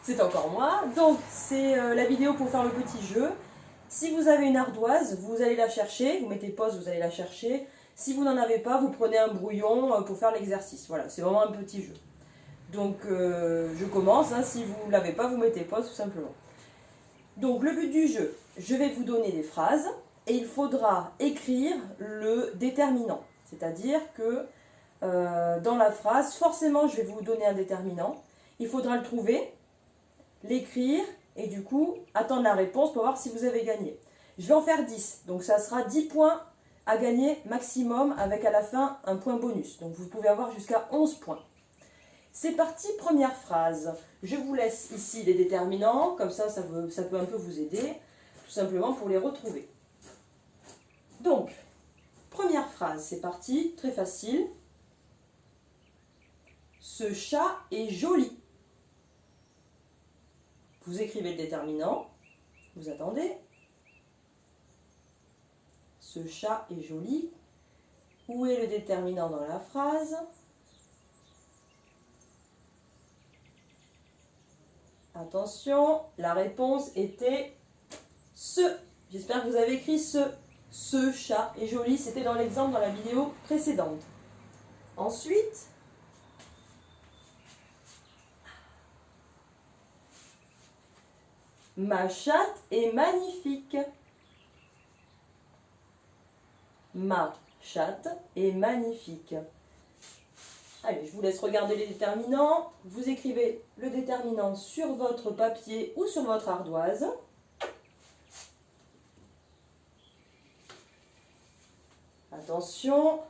c'est encore moi. Donc, c'est la vidéo pour faire le petit jeu. Si vous avez une ardoise, vous allez la chercher. Vous mettez pause, vous allez la chercher. Si vous n'en avez pas, vous prenez un brouillon pour faire l'exercice. Voilà, c'est vraiment un petit jeu. Donc, je commence. Hein. Si vous ne l'avez pas, vous mettez pause tout simplement. Donc, le but du jeu, je vais vous donner des phrases et il faudra écrire le déterminant. C'est-à-dire que dans la phrase, forcément, je vais vous donner un déterminant. Il faudra le trouver, l'écrire et du coup, attendre la réponse pour voir si vous avez gagné. Je vais en faire 10, donc ça sera 10 points à gagner maximum avec à la fin un point bonus. Donc vous pouvez avoir jusqu'à 11 points. C'est parti, première phrase. Je vous laisse ici les déterminants, comme ça peut un peu vous aider, tout simplement pour les retrouver. Donc, première phrase, c'est parti, très facile. Ce chat est joli. Vous écrivez le déterminant, vous attendez. Ce chat est joli. Où est le déterminant dans la phrase? Attention, la réponse était ce. J'espère que vous avez écrit ce. Ce chat est joli, c'était dans l'exemple dans la vidéo précédente. Ensuite, ma chatte est magnifique. Ma chatte est magnifique. Allez, je vous laisse regarder les déterminants. Vous écrivez le déterminant sur votre papier ou sur votre ardoise. Attention.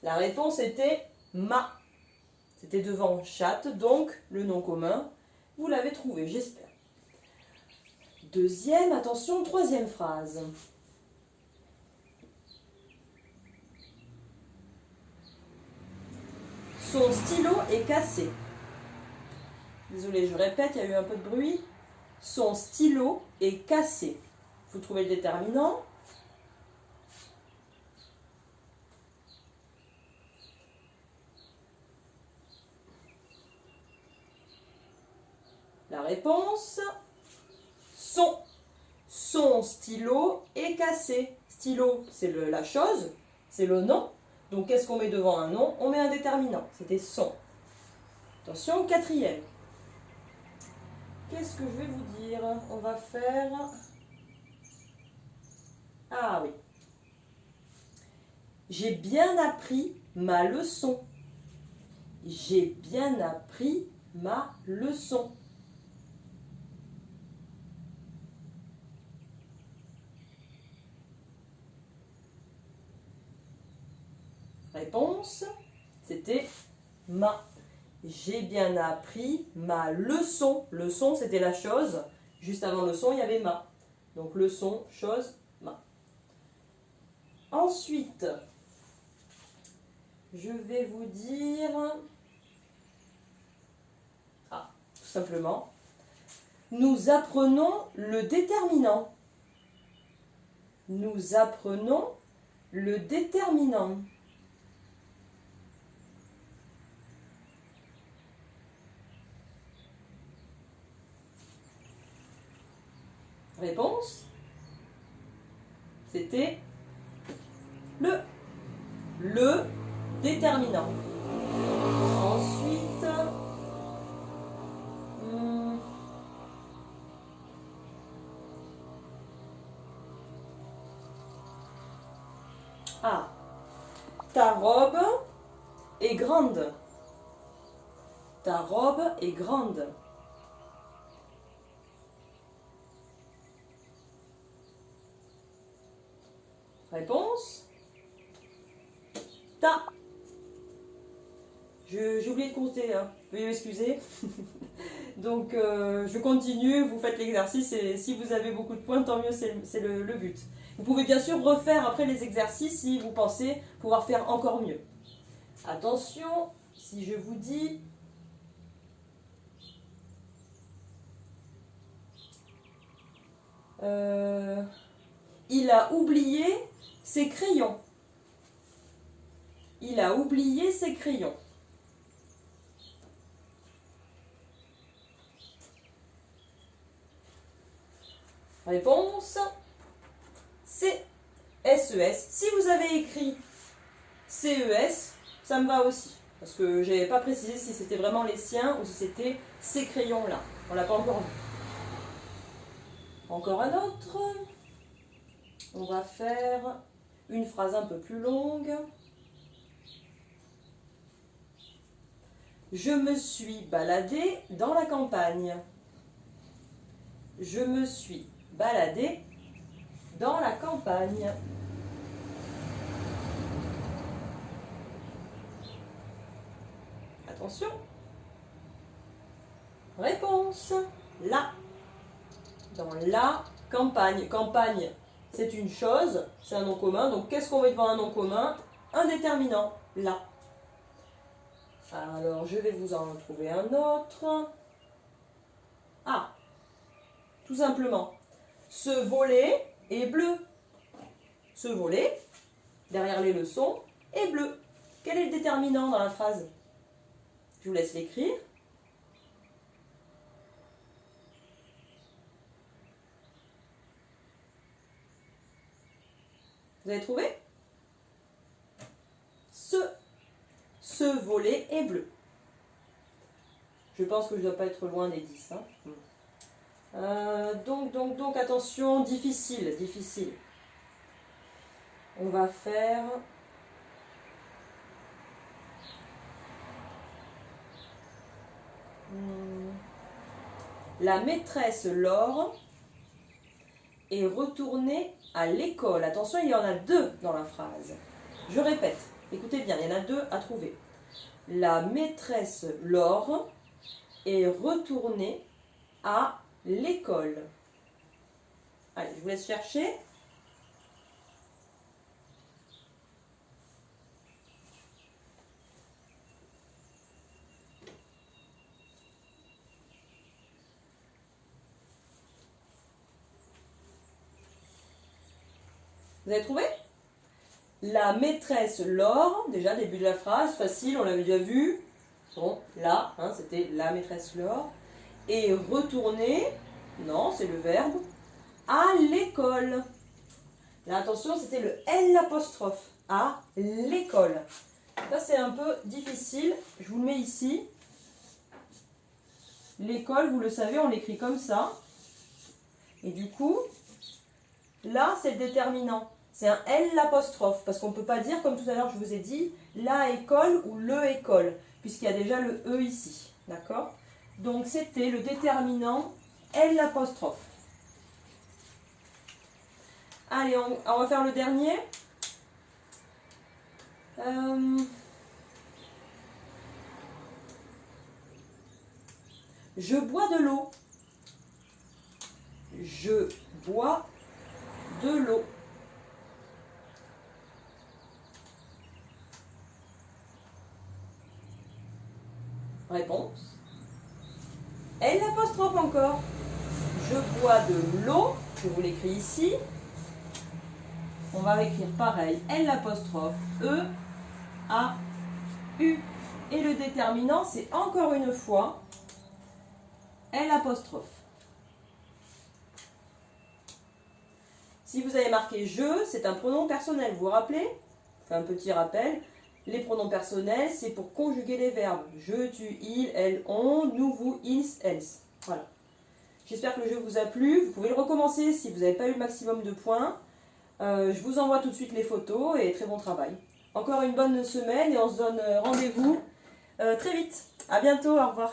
La réponse était ma. C'était devant chatte, donc le nom commun. Vous l'avez trouvé, j'espère. Deuxième, attention, troisième phrase. Son stylo est cassé. Désolée, je répète, il y a eu un peu de bruit. Son stylo est cassé. Vous trouvez le déterminant. La réponse, son. Son stylo est cassé. Stylo, c'est la chose, c'est le nom. Donc, qu'est-ce qu'on met devant un nom? On met un déterminant. C'était son. Attention, quatrième. Qu'est-ce que je vais vous dire? On va faire... Ah oui. J'ai bien appris ma leçon. J'ai bien appris ma leçon. Réponse, c'était ma. J'ai bien appris ma leçon. Leçon, c'était la chose. Juste avant leçon, il y avait ma. Donc leçon, chose, ma. Ensuite, je vais vous dire... Ah, tout simplement. Nous apprenons le déterminant. Nous apprenons le déterminant. Réponse, c'était le déterminant. Ensuite, ta robe est grande. Ta robe est grande. Réponse, ta. J'ai oublié de compter, hein. Veuillez m'excuser. Donc, je continue, vous faites l'exercice et si vous avez beaucoup de points, tant mieux, c'est le but. Vous pouvez bien sûr refaire après les exercices si vous pensez pouvoir faire encore mieux. Attention, si je vous dis... il a oublié ses crayons. Il a oublié ses crayons. Réponse C. SES. Si vous avez écrit CES, ça me va aussi. Parce que je n'avais pas précisé si c'était vraiment les siens ou si c'était ces crayons-là. On ne l'a pas encore vu. Encore un autre. On va faire une phrase un peu plus longue. Je me suis baladée dans la campagne. Je me suis baladée dans la campagne. Attention. Réponse. La. Dans la campagne. Campagne, c'est une chose, c'est un nom commun. Donc, qu'est-ce qu'on met devant un nom commun? Un déterminant. La. Alors, je vais vous en trouver un autre. Ah, tout simplement. Ce volet est bleu. Ce volet, derrière les leçons, est bleu. Quel est le déterminant dans la phrase? Je vous laisse l'écrire. Vous avez trouvé? Ce volet est bleu. Je pense que je ne dois pas être loin des 10. Hein. Donc, attention, difficile. On va faire... La maîtresse Laure est retournée à l'école. Attention, il y en a deux dans la phrase. Je répète, écoutez bien, il y en a deux à trouver. La maîtresse Laure est retournée à l'école. Allez, je vous laisse chercher. Vous avez trouvé? La maîtresse Laure, déjà début de la phrase, facile, on l'avait déjà vu. Bon, là, hein, c'était la maîtresse Laure. Et retourner, non, c'est le verbe, à l'école. Là, attention, c'était le L l'apostrophe, à l'école. Ça, c'est un peu difficile, je vous le mets ici. L'école, vous le savez, on l'écrit comme ça. Et du coup, là, c'est le déterminant. C'est un L l'apostrophe, parce qu'on ne peut pas dire, comme tout à l'heure je vous ai dit, la école ou le école, puisqu'il y a déjà le E ici. D'accord? Donc c'était le déterminant L l'apostrophe. Allez, on va faire le dernier. Je bois de l'eau. Je bois de l'eau. Réponse. L l'apostrophe encore. Je bois de l'eau. Je vous l'écris ici. On va écrire pareil. L l'apostrophe. E, A, U. Et le déterminant, c'est encore une fois L apostrophe. Si vous avez marqué je, c'est un pronom personnel. Vous vous rappelez? Je fais un petit rappel. Les pronoms personnels, c'est pour conjuguer les verbes. Je, tu, il, elle, on, nous, vous, ils, elles. Voilà. J'espère que le jeu vous a plu. Vous pouvez le recommencer si vous n'avez pas eu le maximum de points. Je vous envoie tout de suite les photos et très bon travail. Encore une bonne semaine et on se donne rendez-vous très vite. À bientôt, au revoir.